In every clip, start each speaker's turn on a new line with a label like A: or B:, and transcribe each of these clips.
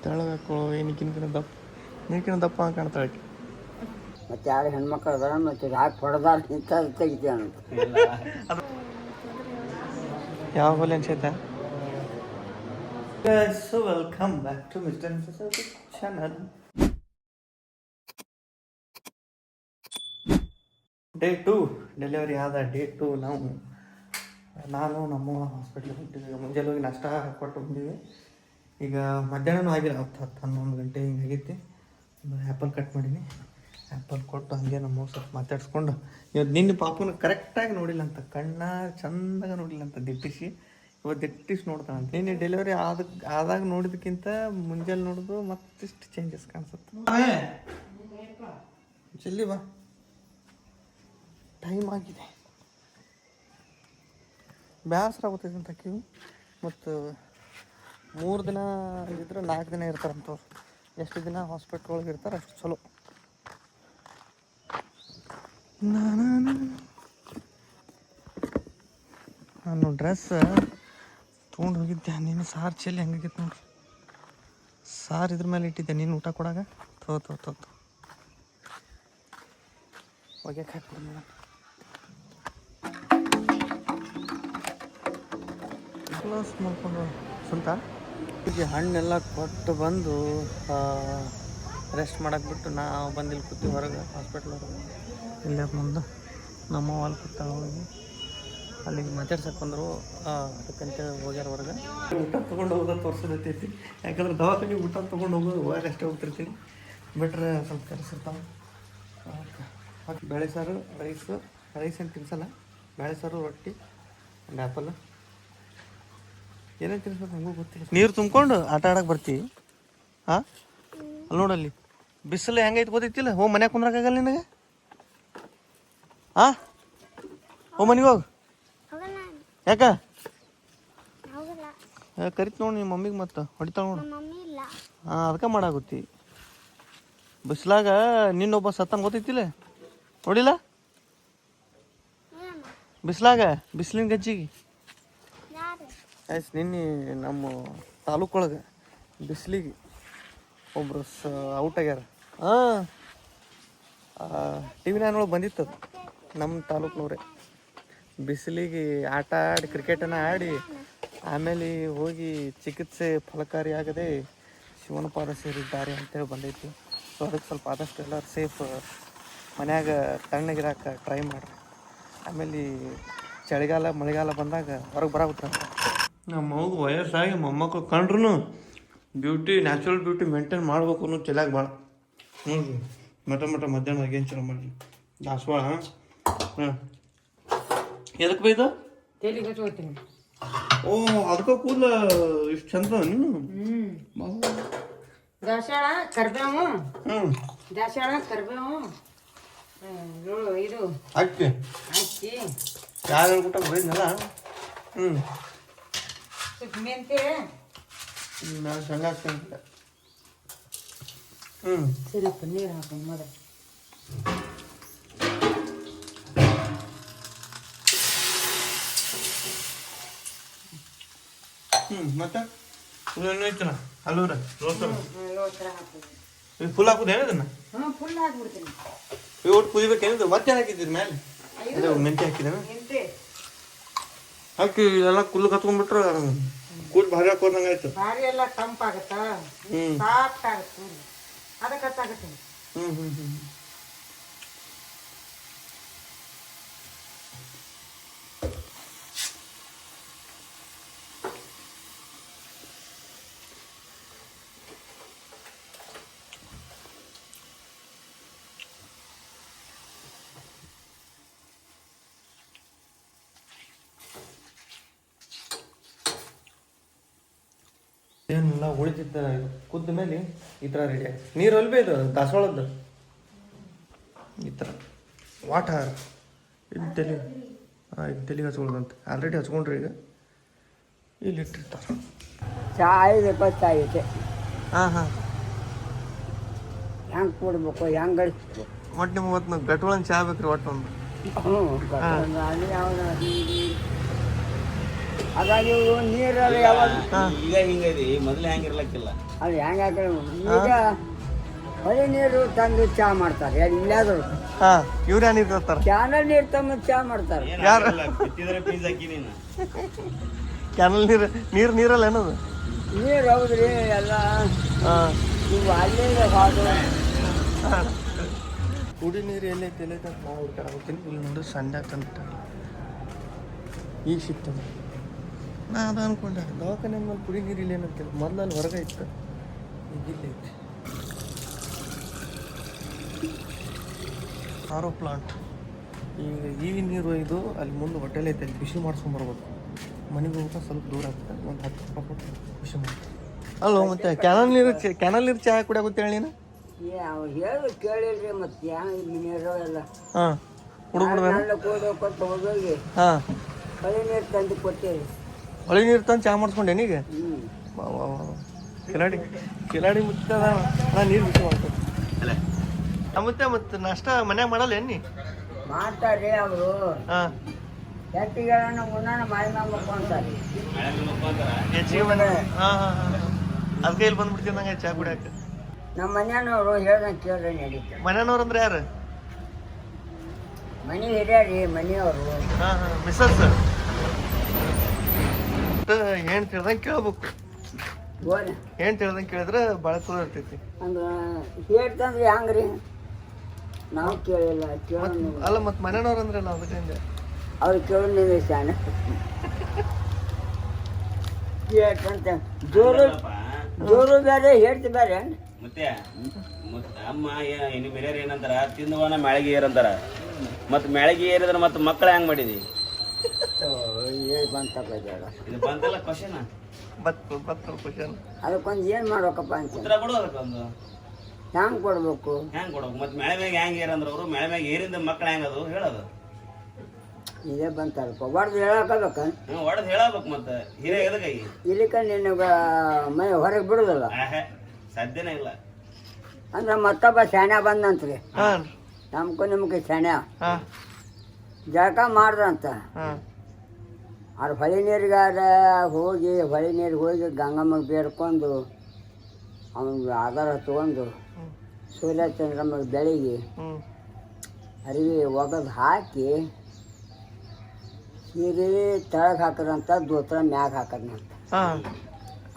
A: ತೆಳಗಾಕೋ ಏನಕ್ಕಿನ ದಪ್ಪ ನೀಕಿನ ದಪ್ಪ ಕಾಣ್ತಾಳೆ.
B: ಮತ್ತೆ ಯಾರು ಹೆಣ್ಮಕ್ಳು ಅದಾರ ಮತ್ತೆ ಯಾಕೆ ಹೊಡೆದಾರ ಇಂಥ ತೆಗಿತೀಯ
A: ಯಾವ ಹೊಲೆ ಅನ್ಸೈತೆ. So welcome back to mister channel. Day 2 delivery ಆದ ಡೇ 2 ನಾನು ನಮ್ಮ ಹಾಸ್ಪಿಟ್ಲಿಗೆ ಹೊಂಟಿದ್ದೀವಿ. ಮುಂಜಾನೆ ಹೋಗಿ ನಾಷ್ಟ ಕೊಟ್ಟು ಬಂದೀವಿ. ಈಗ ಮಧ್ಯಾಹ್ನನೂ ಆಗಿಲ್ಲ, 10-11 ಗಂಟೆ ಹಿಂಗೆ ಆಗೈತಿ. ಆ್ಯಪಲ್ ಕಟ್ ಮಾಡೀನಿ. ಆ್ಯಪಲ್ ಕೊಟ್ಟು ಹಾಗೆ ನಮ್ಮ ಸ್ವಲ್ಪ ಮಾತಾಡ್ಸ್ಕೊಂಡು ಇವತ್ತು ನಿನ್ನ ಪಾಪನ ಕರೆಕ್ಟಾಗಿ ನೋಡಿಲ್ಲ ಅಂತ, ಕಣ್ಣ ಚಂದಾಗ ನೋಡಿಲ್ಲ ಅಂತ ದಿಟ್ಟಿಸಿ ಇವತ್ತು ದಿಟ್ಟಿಸಿ ನೋಡ್ತಾನಂತ. ನಿನ್ನೆ ಡೆಲಿವರಿ ಆದಾಗ ನೋಡಿದಕ್ಕಿಂತ ಮುಂಜಾನೆ ನೋಡಿದ್ರು ಮತ್ತಿಷ್ಟು ಚೇಂಜಸ್ ಕಾಣಿಸುತ್ತೆ. ಜಲ್ದಿ ಬಾ, ಟೈಮ್ ಆಗಿದೆ. ಬೇಸರ ಆಗುತ್ತೈತೆ ಅಂತ ಕಿವಿ. ಮತ್ತು 3 ದಿನ ಇದ್ರೆ 4 ದಿನ ಇರ್ತಾರಂತವ್ರು. ಎಷ್ಟು ದಿನ ಹಾಸ್ಪಿಟ್ಲ್ ಒಳಗೆ ಇರ್ತಾರೆ ಅಷ್ಟು ಚಲೋ. ನಾನು ಡ್ರೆಸ್ ತೊಗೊಂಡು ಹೋಗಿದ್ದೆ. ನೀನು ಸಾರು ಚೆಲ್ಲಿ ಹಂಗಾಗಿತ್ತು ನೋಡ್ರಿ. ಸಾರು ಇದ್ರ ಮೇಲೆ ಇಟ್ಟಿದ್ದೆ ನೀನು ಊಟ ಕೊಡಾಗ. ತೋ ಒಗ್ಯಾಕೆ ಹಾಕ್ಬಿಡು ಮೇಡಮ್. ಕ್ಲಾಸ್ ಮಾಡ್ಕೊಂಡು ಸ್ವಂತ ಈಗ ಹಣ್ಣೆಲ್ಲ ಕೊಟ್ಟು ಬಂದು ರೆಸ್ಟ್ ಮಾಡಕ್ಕೆ ಬಿಟ್ಟು ನಾವು ಬಂದಿಲ್ಲಿ ಕೂತೀವಿ ಹೊರಗೆ, ಹಾಸ್ಪಿಟ್ಲ್ ಹೊರಗೆ. ಇಲ್ಲೇ ಮುಂದೆ ನಮ್ಮ ಅಲ್ಲಿ ಕೂತಾಗ ಹೋಗಿ ಅಲ್ಲಿಗೆ ಮಾತಾಡ್ಸಕ್ಕೆ ಬಂದರು. ಅದಕ್ಕಂತೇಳಿ ಹೋಗ್ಯಾರ ಹೊರಗೆ. ಊಟ ತೊಗೊಂಡು ಹೋಗೋದು ತೋರಿಸೋದೈತಿ. ಯಾಕಂದ್ರೆ ದವಾಖಾನೆ ಊಟ ತೊಗೊಂಡು ಹೋಗೋದು ಅಷ್ಟೇ ಹೋಗ್ತಿರ್ತೀನಿ. ಬಿಟ್ರೆ ಸ್ವಲ್ಪ ಕರೆಸಿರ್ತಾವೆ. ಮತ್ತು ಬೇಳೆ ಸಾರು, ರೈಸ್ ಏನು ತಿನ್ಸಲ್ಲ. ಬೇಳೆ ಸಾರು, ರೊಟ್ಟಿ, ಒಂದು ಆ್ಯಪಲ್, ಏನೇನು ತಿನ್ಸ್ಬೇಕು ನಮಗೂ ಗೊತ್ತಿಲ್ಲ. ನೀರು ತುಂಬ್ಕೊಂಡು ಆಟ ಆಡಕ್ಕೆ ಬರ್ತೀವಿ. ಹಾಂ, ಅಲ್ಲಿ ನೋಡಲ್ಲಿ ಬಿಸಿಲು ಹೆಂಗೈತೆ ಗೊತ್ತೈತಿಲ್ಲ. ಮನ್ಯಾಗ ಕುಂದ್ರಕ್ಕಾಗಲ್ಲ ನಿನಗೆ. ಹಾಂ, ಮನೆಗೆ ಹೋಗು. ಯಾಕ ಕರಿತು ನೋಡಿ ನಿಮ್ಮ ಮಮ್ಮಿಗೆ, ಮತ್ತೆ ಹೊಡಿತಾಳೆ ನೋಡು. ಹಾಂ, ಅದಕ್ಕೆ ಮಾಡಾಗುತ್ತಿ. ಬಿಸಿಲಾಗ ನಿನ್ನೊಬ್ಬ ಸತ್ತನ್ ಗೊತ್ತೈತಿಲ್ಲ, ನೋಡಿಲ್ಲ? ಬಿಸಿಲಾಗ ಬಿಸಿಲಿನ ಗಜ್ಜಿಗೆ ಆಯ್ತು. ನಿನ್ನೆ ನಮ್ಮ ತಾಲೂಕೊಳಗೆ ಬಿಸಿಲಿಗೆ ಒಬ್ಬರು ಔಟ್ ಆಗ್ಯಾರ. ಹಾಂ, ಟಿ ವಿ 9 ಒಳಗೆ ಬಂದಿತ್ತು. ನಮ್ಮ ತಾಲೂಕ್ನವ್ರೆ ಬಿಸಿಲಿಗೆ ಆಟ ಆಡಿ, ಕ್ರಿಕೆಟನ್ನು ಆಡಿ ಆಮೇಲೆ ಹೋಗಿ ಚಿಕಿತ್ಸೆ ಫಲಕಾರಿಯಾಗದೆ ಶಿವನ ಪಾದ ಸೇರಿದ್ದಾರೆ ಅಂತೇಳಿ ಬಂದೈತಿ. ಸೊ ಅದಕ್ಕೆ ಸ್ವಲ್ಪ ಆದಷ್ಟು ಎಲ್ಲರೂ ಸೇಫ್ ಮನ್ಯಾಗ ತಣ್ಣಗಿರಾಕ ಟ್ರೈ ಮಾಡ್ರಿ. ಆಮೇಲೆ ಚಳಿಗಾಲ ಮಳೆಗಾಲ ಬಂದಾಗ ಹೊರಗೆ ಬರಾಬಿಟ್ರಂತ. ನಮ್ಮ ಮಗು ವಯಸ್ಸಾಗಿ ಮೊಮ್ಮಕ್ಕಳು ಕಂಡ್ರು ನ್ಯಾಚುರಲ್ ಬ್ಯೂಟಿ ಮೇಂಟೈನ್ ಮಾಡ್ಬೇಕು ಅನ್ನೋ ಚಲಾಗಿ ಭಾಳ ನೋಡ್ರಿ. ಮಧ್ಯಾಹ್ನದಾಗ ಏನು ಚಲೋ ಮಾಡಿ ದಾಸವಾಳ. ಹಾಂ, ಎದಕ್ಕೆ ಬೈದು? ಓ, ಅದಕ್ಕೆ ಕೂದಲ ಇಷ್ಟು ಚಂದ ನೀನು.
B: ದಾಸಾಳ ಕರ್ಬೇವು. ದಾಸಾಳ ಕರ್ಬೇವು ಇದು
A: ಅಕ್ಕಿ ಯಾರು ಹೇಳ್ಬಿಟ್ಟ ಬೈದ್ನಲ್ಲ.
B: ಸ್ವಲ್ಪ ಮೆಂತೆ
A: ನಾನು ಶೇಂಗಾ ಹಾಕ್ತೀನಿ.
B: ಸ್ವಲ್ಪ ನೀರು ಹಾಕೊಂಡು ಮೊದಲು.
A: ಮತ್ತೆ ಐತನ ಅಲ್ಲೂರ
B: ಲೋಸರ ಹಾಕೋದು.
A: ಫುಲ್ ಹಾಕೋದು ಏನದನ್ನ?
B: ಫುಲ್ ಹಾಕ್ಬಿಡ್ತೀನಿ.
A: ಒಟ್ಟು ಕುದಿಬೇಕೇನಿದೆ? ಮತ್ತೆ ಹಾಕಿದ್ದೀರಿ ಮೇಲೆ ಮೆಂತೆ ಹಾಕಿದೇನ? ಹಾಕಿ ಎಲ್ಲ ಕುಲ್ಲು ಕತ್ಕೊಂಡ್ಬಿಟ್ರೆ ಕೂಲ್ ಭಾರಿ ಹಾಕೋದಂಗೆ ಆಯ್ತು.
B: ಭಾರಿ ಎಲ್ಲ ತಂಪಾಗತ್ತ, ಸಾಫ್ಟ್ ಆಗುತ್ತೆ, ಅದಕ್ಕೆ ಹತ್ತಾಗತ್ತೆ.
A: ಏನೆಲ್ಲ ಉಳಿದಿದ್ದ ಕುದ್ದ ಮೇಲೆ ಈ ಥರ ರೆಡಿ ಆಯ್ತು. ನೀರು ಅಲ್ವೇ ಇದು ದಾಸವಾಳದ್ದು ಈ ಥರ ವಾಟರ್ ಇದ್ದೆಲ್ಲಿ. ಇದ್ದೆಲ್ಲಿಗೆ ಹಚ್ಕೊಳ್ದಂತೆ ಆಲ್ರೆಡಿ ಹಚ್ಕೊಂಡ್ರಿ. ಈಗ ಇಲ್ಲಿ ಇಟ್ಟಿರ್ತಾರೆ.
B: ಚಾಯ್ ಗೊತ್ತಾಗಿದೆ.
A: ಹಾಂ,
B: ಹೆಂಗೆ ಕೊಡ್ಬೇಕು, ಹೆಂಗೆ ಗಳಿಸ್ಬೇಕು.
A: ಒಟ್ಟು ನಿಮ್ಗೆ ಒಟ್ಟು ಗಟ್ವಳನ್ ಚಹಾ ಬೇಕ್ರಿ ಒಟ್ಟು ಒಂದು.
C: ಹಾಗಾಗಿ ಇವು ನೀರಲ್ಲಿ ಯಾವಾಗ
D: ಈಗ ಹಿಂಗೈತಿ ಮೊದಲು ಹೆಂಗಿರ್ಲಕ್ಕಿಲ್ಲ.
C: ಅದು ಹೆಂಗೆ ಹಾಕಿ ಈಗ ಹೊಳೆ ನೀರು ತಂದು ಚಹಾ ಮಾಡ್ತಾರೆ ಎಲ್ಲಾದ್ರು
A: ಹಾಂ ಇವ್ರು ಏನಿರ್ ತರ್ತಾರೆ
C: ಕ್ಯಾನಲ್ಲಿ ನೀರು ತಂದು ಚಹಾ ಮಾಡ್ತಾರೆ.
A: ಯಾರು?
D: ಬಿತ್ತಿದ್ರೆ ಬೀಜ ಹಾಕಿ ನೀನು.
A: ಕ್ಯಾನಲ್ ನೀರಲ್ಲ ಏನದು?
C: ನೀರು ಹೌದ್ರಿ ಎಲ್ಲ
A: ಹಾಂ
C: ಇವು ಅಲ್ಲೇ ಹಾದು
A: ಕುಡಿ ನೀರು ಎಲ್ಲೈತೆ ಎಲ್ಲೈತೆ ಅಂತ ನಾವು ಹುಡ್ಕಾಡ ಹೋಗ್ತೀನಿ. ಇಲ್ಲಿ ನೋಡಿ ಸಂಡೆ ತಂತ ಈಗ ಸಿಗ್ತದೆ. ನಾ ಅದು ಅನ್ಕೊಂಡೆ ದವಾಖಾನೆ ಮೇಲೆ ಕುಡಿ ನೀರು ಇಲ್ಲ ಏನಂತಿಲ್ಲ. ಮೊದಲಲ್ಲಿ ಹೊರಗೆ ಇತ್ತು, ಈಗ ಇಲ್ಲಿ ಐತಿ. ಆರೋ ಪ್ಲಾಂಟ್. ಈಗ ನೀರು ಒಯ್ದು ಅಲ್ಲಿ ಮುಂದೆ ಹೋಟೆಲ್ ಐತೆ, ಅಲ್ಲಿ ಬಿಸಿ ಮಾಡ್ಸ್ಕೊಂಬರ್ಬೇಕು. ಮನೆಗೆ ಹೋಗ್ತಾ ಸ್ವಲ್ಪ ದೂರ ಆಗ್ತದೆ. ಒಂದು 10 ರೂಪಾಯಿ ಕೊಟ್ಟು ಬಿಸಿ ಮಾಡ್ತಾರೆ. ಅಲ್ಲೋ ಮತ್ತೆ ಕ್ಯಾನಲ್ ನೀರು ಚಹಾ ಕುಡಿಯಾಗುತ್ತೆ ಹೇಳಿ ನೀನು?
C: ಅವ್ರು ಹೇಳಿ ಕೇಳಿಲ್ರಿ ಮತ್ತೆ ಹೆಂಗೆ ನೀರು ಎಲ್ಲ
A: ಹಾಂ ಹುಡುಗ್ಬಿಡ್ದ
C: ಕೂಡು ಕೊಟ್ಟು ಹೋಗಿ
A: ಹಾಂ
C: ಹೊಳೆ ನೀರು ತಂದು ಕೊಟ್ಟೇವಿ.
A: ಹೊಳೆ ನೀರು ತಂದು ಚಹಾ ಮಾಡಿಸ್ಕೊಂಡೇನೀಗ?
C: ಹ್ಞೂ
A: ಕಿಲಾಡಿ ಮುತ್ತ ನಾನು ನೀರು ಬಿಸಿ ಮಾಡ್ತೀನಿ. ಮತ್ತೆ ನಾಷ್ಟ ಮನ್ಯಾಗ ಮಾಡಲ್ಲ ಎಣ್ಣಿ
C: ಮಾಡ್ತಾರೆ ಅವರು.
A: ಹಾಂ
C: ಎಟ್ಟಿಗಳನ್ನು ಮುನ್ನ ಮಾಡಿ ಮಾಡ್ಕೊಂತಾರೆ.
A: ಹೆಚ್ಚಿಗೆ ಮನೆ ಹಾಂ ಹಾಂ ಹಾಂ ಅದಕ್ಕೆ ಇಲ್ಲಿ ಬಂದ್ಬಿಡ್ತೀನಿ ನಂಗೆ ಚಹಾ ಕುಡಿಯಾಕ.
C: ನಮ್ಮ ಮನೆಯವರು ಹೇಳ್ದಂಗೆ ಕೇಳ್ರೆ ನಡೀತಾರೆ.
A: ಮನೆಯವ್ರು ಅಂದ್ರೆ ಯಾರು?
C: ಮನೆ ಹಿರಿಯರಿ ಮನೆಯವರು.
A: ಹಾಂ ಹಾಂ ಮಿಸ್ಸಸ್ ಏನು ತಿಳ್ದಂಗೆ ಕೇಳ್ಬೇಕು. ಏನು ತಿಳ್ದಂಗೆ ಕೇಳಿದ್ರೆ ಭಾಳ ಚಲೋ ಇರ್ತೈತಿ.
C: ಅಂದ್ರೆ ಹೇಳ್ತಂದ್ರೆ ಹೆಂಗ್ರಿ ನಾವು ಕೇಳಿಲ್ಲ ಕೇಳ
A: ಅಲ್ಲ ಮತ್ತೆ ಮನೆಯವ್ರು ಅಂದ್ರಲ್ಲ ಅದಕ್ಕೆ
C: ಅವ್ರು ಕೇಳಿದ್ರೆ ಶಾಣ ಹೇಳ್ತಂತ ಜೋರು ಬೇರೆ ಹೇಳ್ತಿ ಬೇರೆ.
D: ಮತ್ತೆ ಅಮ್ಮ ಇನ್ನು ಬೇರೆ ಏನಂತಾರ ತಿಂದವನ ಮ್ಯಾಳಿಗೆ ಏರಂತಾರ. ಮತ್ತೆ ಮ್ಯಾಳಿಗೆ ಏರಿದ್ರೆ ಮತ್ತೆ ಮಕ್ಕಳು ಹೆಂಗ್ ಮಾಡಿದಿ?
C: ಬಂತಪ್ಪ
D: ಇದು ಬಂತಲ್ಲ ಕ್ವಶನ್.
A: ಕ್ವಶನ್
C: ಅದಕ್ಕೊಂದು ಏನು ಮಾಡ್ಬೇಕಪ್ಪ ಅಂತ
D: ಉತ್ತರ ಕೊಡು. ಅದಕ್ಕೊಂದು
C: ಹೆಂಗೆ ಕೊಡ್ಬೇಕು
D: ಹೆಂಗ್ ಕೊಡ್ಬೇಕು? ಮತ್ತೆ ಮ್ಯಾಳೆ ಮ್ಯಾಗ ಹೆಂಗ್ ಏರಂದ್ರ ಅವರು ಮ್ಯಾಳೆ ಮ್ಯಾಗ ಏರಿಂದ ಮಕ್ಕಳು ಹೆಂಗದು ಹೇಳೋದು.
C: ಇದೇ ಬಂತಲ್ಪ ಹೊಡೆದು ಹೇಳಬೇಕ.
D: ಹೊಡೆದು ಹೇಳಬೇಕು. ಮತ್ತೆ ಹಿರೇ ಎದಕ್ಕಾಗಿ
C: ಇಲ್ಲಿಕ ನಿನಗ ಮನೆ ಹೊರಗೆ ಬಿಡುದಿಲ್ಲ.
D: ಸಾಧ್ಯನೇ ಇಲ್ಲ.
C: ಅಂದ್ರೆ ಮತ್ತೊಬ್ಬ ಶಾಣ್ಯ ಬಂದಂತ್ರಿ.
A: ಹಾಂ
C: ನಮ್ಗೂ ನಿಮ್ಗೆ ಶಾಣ್ಯ
A: ಹಾಂ
C: ಜಳಕ ಮಾಡ್ದಂತ.
A: ಹಾಂ
C: ಅವ್ರು ಹೊಳೆ ನೀರಿಗಾರ ಹೋಗಿ ಹೊಳೆ ನೀರಿಗೆ ಹೋಗಿ ಗಂಗಮ್ಮಗೆ ಬೇಡ್ಕೊಂಡು ಅವನಿಗೆ ಆಧಾರ ತೊಗೊಂಡು ಸೂರ್ಯ ಚಂದ್ರಮ್ಮಗೆ ಬೆಳಿಗ್ಗೆ ಅರಿವಿ ಒಗದು ಹಾಕಿ ಸೀರೆ ತೆಳಗೆ ಹಾಕದಂತ ದೋತ್ರ ಮ್ಯಾಗ ಹಾಕದಂತ.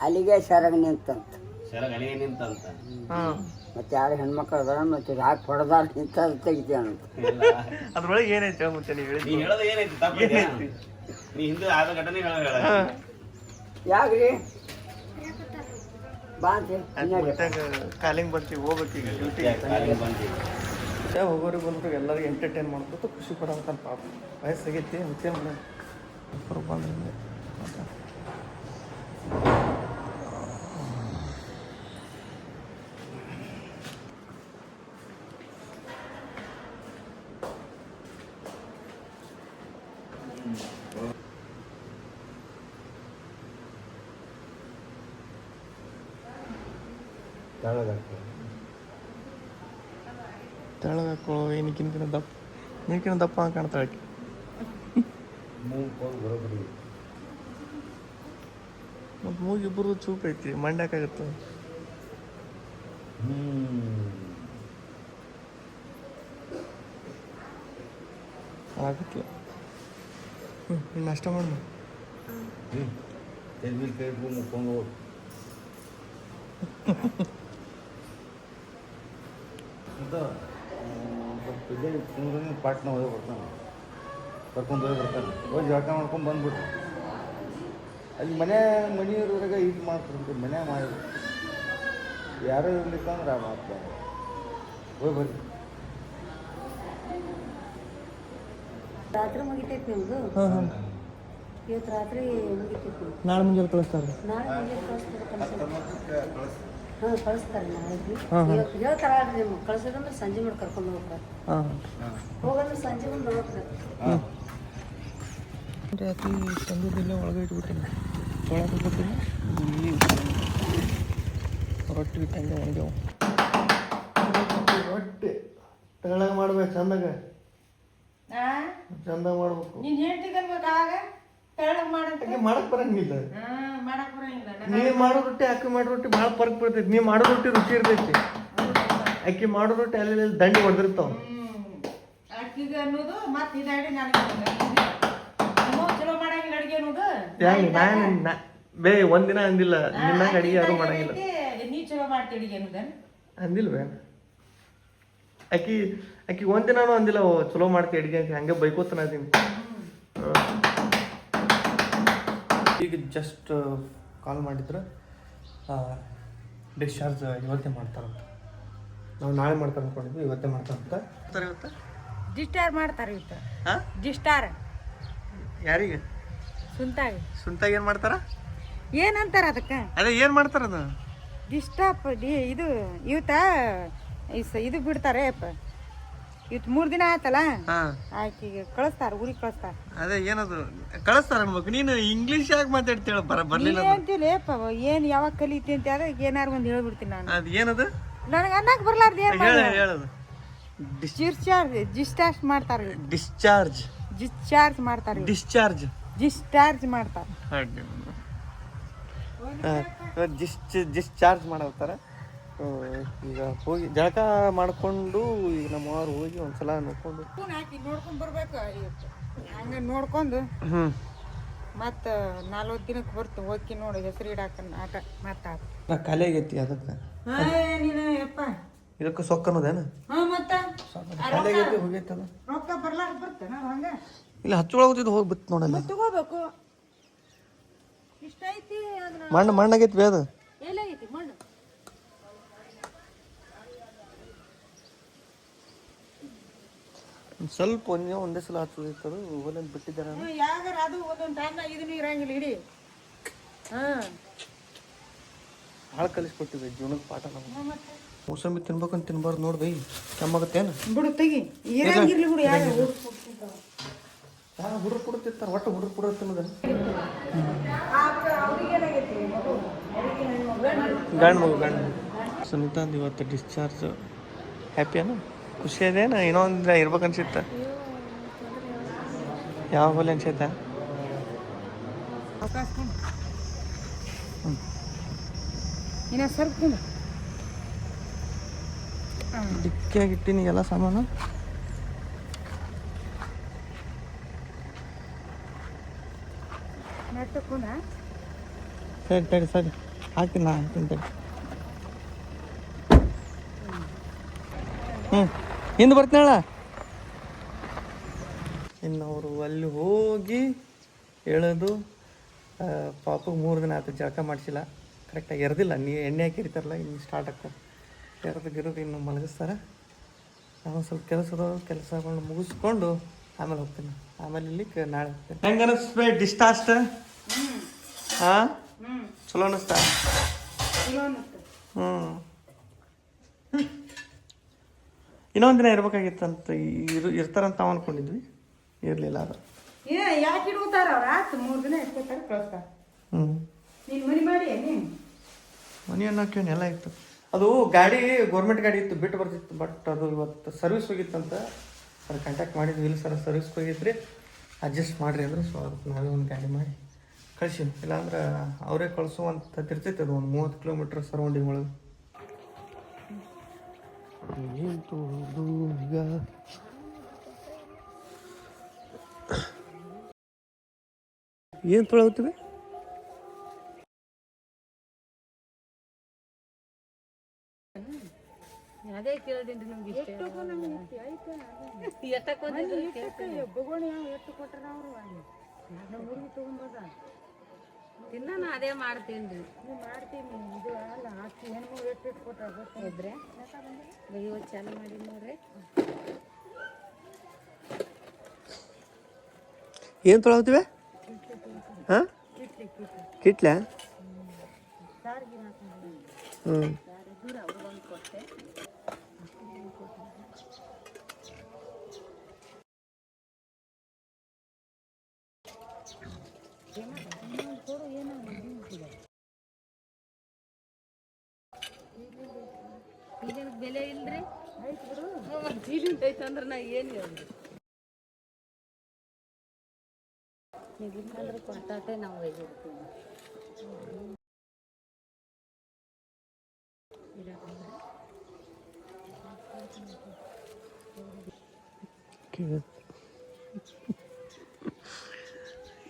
C: ಅಲ್ಲಿಗೆ ಸೆರಗ ನಿಂತಂತ.
D: ಸೆರಗ ಅಲ್ಲಿಗೆ ನಿಂತಂತ.
C: ಮತ್ತೆ ಯಾರು ಹೆಣ್ಮಕ್ಳು ಅದಾರ ಮತ್ತೆ ಹಾಕಿ ಹೊಡೆದಾರ ನಿಂತ ತೆಗಿತೀವಂತ.
A: ಅದ್ರೊಳಗೆ ಏನೈತೆ ಮತ್ತೆ ನೀವು
D: ನೀ ಹೇಳೋದು ಏನೈತಿ ತಪ್ಪ? ನೀ ಹಿಂದೆ ಆದ ಘಟನೆ ಹೇಳ.
C: ಯಾಕ್ರಿ ಬಾ
A: ಕಾಲಿಂಗ್ ಬರ್ತೀವಿ ಹೋಗ್ಬೇಕೀಗ ಹೋಗೋರಿಗೆ ಬಂದ್ರು ಎಲ್ಲರಿಗೂ ಎಂಟರ್ಟೈನ್ ಮಾಡ್ಕೊತ ಖುಷಿ ಪಡೋಂತ ಪಾಪ ವಯಸ್ಸಾಗೈತಿ ಮತ್ತೆ ಬಂದ್ರೆ ತೆಳಗಾಕೋ ಏನಕ್ಕಿಂತ ದಪ್ಪ ನಿನಕಿನ ದಪ್ಪ ಕಾಣ್ತಾಳೆ. ಮತ್ತು ಮೂಗಿಬ್ಬರು ಚೂಪ್ ಐತಿ ಮಂಡ್ಯಾಕಾಗತ್ತೆ. ಆಗುತ್ತೆ. ನಾಷ್ಟ ಮಾಡಿ
E: ಪಾಟ್ನ ಹೋಗಿ ಬರ್ತಾನೆ, ಕರ್ಕೊಂಡು ಹೋಗಿ ಬರ್ತಾನೆ. ಹೋಗಿ ಜಳಕ ಮಾಡ್ಕೊಂಡು ಬಂದ್ಬಿಡ್ರಿ. ಅಲ್ಲಿ ಮನೆಯವ್ರಾಗ ಇದು ಮಾಡ್ತಾರೆ, ಮನೆ ಮಾಡಿ ಯಾರೋ ಇರ್ಲಿಕ್ಕಂದ್ರೆ ಆ ಮಾಡ್ತಾರೆ. ಹೋಗಿ ಬರ್ರಿ.
F: ರಾತ್ರಿ ಮುಗಿತೈತಿ ನಿಮ್ದು. ಇವತ್ತು ರಾತ್ರಿ ಮುಗಿತೈತಿ.
A: ನಾಳೆ ಮುಂಜಾನೆ ಕಳಿಸ್ತಾರೆ.
F: ನಾಳೆ ಮುಂಜಾನೆ ಕಳಿಸ್ತಾರೆ. ನಾಳೆಗೆ ಹೇಳ್ತಾರ ನಿಮ್ಗೆ ಕಳ್ಸೋದಂದ್ರೆ ಸಂಜೆ ಮಾಡಿ ಕರ್ಕೊಂಡು ಹೋಗ್ತಾರೆ. ಹೋಗಂದ್ರೆ ಸಂಜೆ ಮುಂದೆ ಹೋಗ್ತಾರೆ.
A: ರಾತ್ರಿ ತಂದಿದ್ದಿಲ್ಲ ಒಳಗೆ ಇಟ್ಬಿಟ್ಟಿನಿ. ತೊಳಕ್ಕೆ ಕೊಟ್ಟಿಲ್ಲ. ರೊಟ್ಟಿ ಇಟ್ಟಂಗೆ ಒಣಗ್ಯಾವ. ರೊಟ್ಟಿ ತೆಳಗೆ ಮಾಡ್ಬೇಕು ಚಂದಾಗ. ಚಂದ ಮಾಡ್ಬೇಕು.
B: ನೀನು ಹೇಳ್ತಿ ಕನ್ಬೇಕಾಗ ತೆಳ್ಳಗ್ ಮಾಡಂತ
A: ಆಕೆ ಮಾಡಕ್ ಬರಂಗಿಲ್ಲ.
B: ಮಾಡಕ್ ಬರಂಗಿಲ್ಲ.
A: ನೀ ಮಾಡೋ ರೊಟ್ಟಿ ಆಕೆ ಮಾಡೋ ರೊಟ್ಟಿ ಭಾಳ ಫರ್ಕ್ ಬರ್ತೈತಿ. ನೀ ಮಾಡೋ ರೊಟ್ಟಿ ರುಚಿ ಇರ್ತೈತಿ, ಆಕೆ ಮಾಡೋ ರೊಟ್ಟಿ ಅಲ್ಲಿ ದಂಡಿ ಹೊಡೆದಿರ್ತಾವ.
B: ಅಕ್ಕಿಗೆ ಅನ್ನೋದು ಮತ್ತೆ ಇದಾಡಿ ನನಗೆ ಚಲೋ ಮಾಡಂಗಿಲ್ಲ ಅಡಿಗೆ ಅನ್ನೋದು.
A: ನಾನು ಬೇ ಒಂದಿನ ಅಂದಿಲ್ಲ ನಿನ್ನಾಗ ಅಡಿಗೆ ಯಾರು ಮಾಡಂಗಿಲ್ಲ.
B: ನೀ ಚಲೋ ಮಾಡ್ತಿ ಅಡಿಗೆ ಅನ್ನೋದ
A: ಅಂದಿಲ್ವೇ? ಆಕಿ ಒಂದಿನಾನು ಅಂದಿಲ್ಲ ಚಲೋ ಮಾಡ್ತಿ ಅಡಿಗೆ ಅಂತ. ಹಂಗೆ ಬೈಕೋತನ ಅದೀನಿ. ಈಗ ಜಸ್ಟ್ ಕಾಲ್ ಮಾಡಿದ್ರೆ ಡಿಸ್ಚಾರ್ಜ್ ಇವತ್ತೇ ಮಾಡ್ತಾರಂತ. ನಾವು ನಾಳೆ ಮಾಡ್ತಾರೆ ಅಂದ್ಕೊಂಡಿದ್ವಿ, ಇವತ್ತೇ ಮಾಡ್ತಾರಂತ. ಇವತ್ತು
B: ಡಿಸ್ಟಾರ್ ಮಾಡ್ತಾರೆ ಇವತ್ತು.
A: ಹಾಂ,
B: ಡಿಸ್ಟಾರ್
A: ಯಾರಿಗೆ? ಸುಂತಾಗ ಏನು ಮಾಡ್ತಾರ?
B: ಏನಂತಾರ ಅದಕ್ಕೆ?
A: ಅದೇ ಏನು ಮಾಡ್ತಾರ ಅದು?
B: ಡಿಸ್ಟಾಪ್ ಇದು ಇವತ್ತ ಇದು ಬಿಡ್ತಾರೆ ಇವತ್ತು 3 ದಿನ ಆಯ್ತಲ್ಲ, ಆಕಿಗೆ ಕಳಿಸ್ತಾರ, ಊರಿಗೆ ಕಳಿಸ್ತಾರ.
A: ಅದೇ ಏನದು ಕಳಿಸ್ತಾರ ಅನ್ಬೇಕು. ನೀನು ಇಂಗ್ಲೀಷ್ ಯಾಕೆ ಮಾತಾಡ್ತೇಳ? ಬರ್ಲಿಲ್ಲ
B: ಅಂತೀಲೇಪ ಏನು ಯಾವಾಗ ಕಲಿತಿ ಅಂತ ಅದ ಏನಾರು ಒಂದು ಹೇಳ್ಬಿಡ್ತೀನಿ ನಾನು.
A: ಅದು ಏನದು
B: ನನಗೆ ಅನ್ನಕ್ಕೆ ಬರ್ಲಾರ್ದು ಏನು
A: ಹೇಳೋದು?
B: ಡಿಸ್ಚಾರ್ಜ್ ಮಾಡ್ತಾರೆ.
A: ಡಿಸ್ಚಾರ್ಜ್
B: ಡಿಸ್ಚಾರ್ಜ್ ಮಾಡ್ತಾರೆ. ಡಿಸ್ಚಾರ್ಜ್ ಮಾಡ್ತಾರೆ.
A: ಡಿಸ್ಚಾರ್ಜ್ ಮಾಡತ್ತಾರ. ಈಗ ಹೋಗಿ ಜಳಕ ಮಾಡ್ಕೊಂಡು ಈಗ ನಮ್ಮವ್ರು ಹೋಗಿ ಒಂದ್ಸಲ ನೋಡ್ಕೊಂಡು
B: ನೋಡ್ಕೊಂಡು ಬರ್ಬೇಕು. ಹಂಗೆ ನೋಡ್ಕೊಂಡು ಮತ್ತು 40 ದಿನಕ್ಕೆ ಬರ್ತು ಹೋಗಿ ನೋಡಿ ಹೆಸರು ಇಡಾಕ ಆಟ ಮಾತಾಡ
A: ನಾ ಖಾಲಿ ಆಗೈತಿ. ಅದಕ್ಕೆ
B: ನೀನು ಯಪ್ಪ
A: ಇದಕ್ಕೆ ಸೊಕ್ಕ ಅನ್ನೋದೇನು?
B: ಮತ್ತೆ
A: ಖಾಲಿ ಆಗೈತಿ, ಹೋಗೈತಲ್ಲ.
B: ರೊಕ್ಕ ಬರ್ಲಾರ್ದು ಬರ್ತೇನೆ ಹಂಗೆ
A: ಇಲ್ಲ ಹಚ್ಚೊಳಗೋದಿದ್ದು ಹೋಗಿ ಬಿತ್ತು ನೋಡಲ್ಲ.
B: ತಗೋಬೇಕು. ಇಷ್ಟ ಐತಿ
A: ಮಣ್ಣಾಗೈತಿ ಬೇದ.
B: ಎಲ್ಲೈತಿ ಮಣ್ಣು?
A: ಸ್ವಲ್ಪ ಒಂದೇ ಸಲ ಹಚ್ಚೋದಿತ್ತದು ಓಲಂದು ಬಿಟ್ಟಿದ್ದಾರೆ.
B: ಯಾವಾಗಾರ ಅದು ಒಂದೊಂದು ಟೈಮ್ನಾಗ ಇದನ್ನು ಇರಂಗಿಲ್ಲ ಇಡೀ.
A: ಹಾಳು ಕಲಿಸ್ಕೊಟ್ಟಿದ್ವಿ ಜೀವನಕ್ಕೆ ಪಾಠ. ನಮ್ಗೆ ಮೂಸಂಬಿ ತಿನ್ಬೇಕಂತ ತಿನ್ಬಾರ್ದು ನೋಡಿ ಬೈ, ಕೆಮ್ಮಾಗತ್ತೇನು?
B: ಬಿಡು ತೆಗಿ, ಇರಂಗಿರ್ಲಿ ಬಿಡು. ಯಾರು
A: ಹುಡುರು ಕೊಡುತ್ತಿರ್ತಾರೆ, ಒಟ್ಟು ಹುಡುರು ಕೊಡೋ ತಿನ್ನೋದ. ಗಂಡು ಮಗು ಸುನೀತಾ ಅಂದ್ ಇವತ್ತು ಡಿಸ್ಚಾರ್ಜ್. ಹ್ಯಾಪಿಯೇನು? ಖುಷಿ ಅದೇನು? ಇನ್ನೊಂದು ಇರ್ಬೇಕನ್ಸಿತ್ತ? ಯಾವ ಹೋಲಿ ಅನ್ಸೈತ?
B: ಇನ್ನ ಸ್ವಲ್ಪ
A: ಡಿಕ್ಕಿಯಾಗಿ ಇಟ್ಟಿನಿ ಎಲ್ಲ ಸಾಮಾನು. ಸರಿ ಸರಿ ಹಾಕ್ತೀನಿ, ನಾ ಹಾಕ್ತೀನಿ ತಡಿ. ಹಿಂದೆ ಬರ್ತೀನಳ. ಇನ್ನು ಅವರು ಅಲ್ಲಿ ಹೋಗಿ ಹೇಳೋದು ಪಾಪಗೆ 3 ದಿನ ಆಯ್ತು ಜಳಕ ಮಾಡಿಸಿಲ್ಲ, ಕರೆಕ್ಟಾಗಿ ಎರ್ದಿಲ್ಲ. ಎಣ್ಣೆ ಹಾಕಿರ್ತಾರಲ್ಲ, ಇನ್ನು ಸ್ಟಾರ್ಟ್ ಆಗ್ತದೆ. ಎರ್ದು ಇನ್ನು ಮಲಗಿಸ್ತಾರೆ. ನಾವು ಸ್ವಲ್ಪ ಕೆಲಸಗಳನ್ನ ಮುಗಿಸ್ಕೊಂಡು ಆಮೇಲೆ ಹೋಗ್ತೀನಿ. ಆಮೇಲೆ ಇಲ್ಲಿ ನಾಳೆ ಹೋಗ್ತೀನಿ. ಹೆಂಗೆ ಅನ್ನಿಸ್ಬೇ ಡಿಸ್ಟಾಸ್ಟ್? ಹಾಂ, ಚಲೋ ಅನ್ನಿಸ್ತಾ? ಇನ್ನೊಂದು ದಿನ ಇರ್ಬೇಕಾಗಿತ್ತಂತ ಇರ್ತಾರಂತ ನಾವು ಅನ್ಕೊಂಡಿದ್ವಿ, ಇರಲಿಲ್ಲ. ಅದು
B: ಯಾಕೆ ಇಡ್ತಾರ ಅವ್ರು? ಆಯ್ತು 3 ದಿನ ಇಟ್ಕೊತಾರೆ, ಕಳಿಸ್ತಾರೆ. ನೀನು ಮನೆ ಮಾಡಿ
A: ಮನೆ ಅನ್ನೋಕೇನು ಎಲ್ಲ ಇತ್ತು. ಅದು ಗಾಡಿ ಗೌರ್ಮೆಂಟ್ ಗಾಡಿ ಇತ್ತು, ಬಿಟ್ಟು ಬರ್ತಿತ್ತು. ಬಟ್ ಅದು ಇವತ್ತು ಸರ್ವಿಸ್ ಹೋಗಿತ್ತಂತ. ಅದು ಕಾಂಟ್ಯಾಕ್ಟ್ ಮಾಡಿದ್ವಿ, ಇಲ್ಲ ಸರ್ ಸರ್ವಿಸ್ ಹೋಗಿದ್ರಿ, ಅಡ್ಜಸ್ಟ್ ಮಾಡಿರಿ ಅಂದ್ರೆ. ಸೊ ಅದಕ್ಕೆ ನಾವೇ ಒಂದು ಗಾಡಿ ಮಾಡಿ ಕಳಿಸಿವಿ. ಇಲ್ಲಾಂದ್ರೆ ಅವರೇ ಕಳಿಸುವಂಥದ್ದು ಇರ್ತೈತೆ. ಅದು ಒಂದು 30 ಕಿಲೋಮೀಟ್ರ್ ಸರೌಂಡಿಂಗ್ ಒಳಗೆ. ಈಗ ಏನು ತೊಳಗುತ್ತಿದೆ?
F: ಅದೇ ಕೇಳಿದ್ದೀನಿ ನಮ್ಗೆ ತಿನ್ನ ಅದೇ ಮಾಡ್ತೀನಿ
B: ಇದು ಅಲ್ಲ ಆಸ್ತಿ ಹೆಣ್ಮಗು ಎಷ್ಟು ಕೊಟ್ಟಾಗ
F: ಇದ್ರೆ ಇವತ್ತು ಚಾಲು ಮಾಡಿ ನೋಡ್ರಿ.
A: ಏನು ತೊಳಗುತ್ತಿವೆ? ಹಾಂ, ಕಿಟ್ಲ. ಹ್ಞೂ,
F: ಬೆಲೆ ಇಲ್ರಿ ಐತಂದ್ರೆ ನಾ ಏನು ಹೇಳ್ರಿ. ಈಗಿಲ್ಲ ಕೊಟ್ಟಾಟೆ ನಾವು ಒಯ್ದಿರ್ತೀವಿ.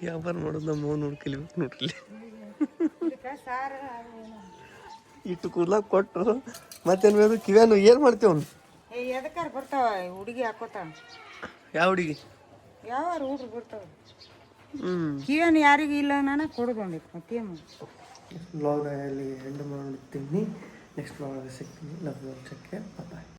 A: ವ್ಯಾಪಾರ ಮಾಡೋದು ನಮ್ಮ ಅವ್ನು ನೋಡಿ ಕಲಿಬೇಕು ನೋಡ್ರಿ.
B: ಇದಕ್ಕೆ ಸಾರು
A: ಇಟ್ಟು ಕೂದ್ಲಾಗ ಕೊಟ್ಟು ಮತ್ತೇನು ಬೇಕು ಕಿವ್ಯಾನು ಏನು ಮಾಡ್ತೀವಿ ಅವ್ನು?
B: ಎದಕ್ಕಾರ ಬರ್ತಾವ ಹುಡುಗಿ ಹಾಕೋತಾವ,
A: ಯಾವ ಹುಡುಗಿ?
B: ಯಾವ ಹುಡ್ರು ಬರ್ತಾವ.
A: ಹ್ಞೂ
B: ಕಿವೇನು ಯಾರಿಗೂ ಇಲ್ಲ ನಾನು ಕೊಡೋದಿತ್ತು ಮತ್ತೇನು.
A: ಬ್ಲಾಗ್ ಅಲ್ಲಿ ಎಂಡ್ ಮಾಡ್ತೀನಿ. ನೆಕ್ಸ್ಟ್ ಬ್ಲಾಗ್ ಸಿಗ್ತೀನಿ. Love you all. Take care. Bye.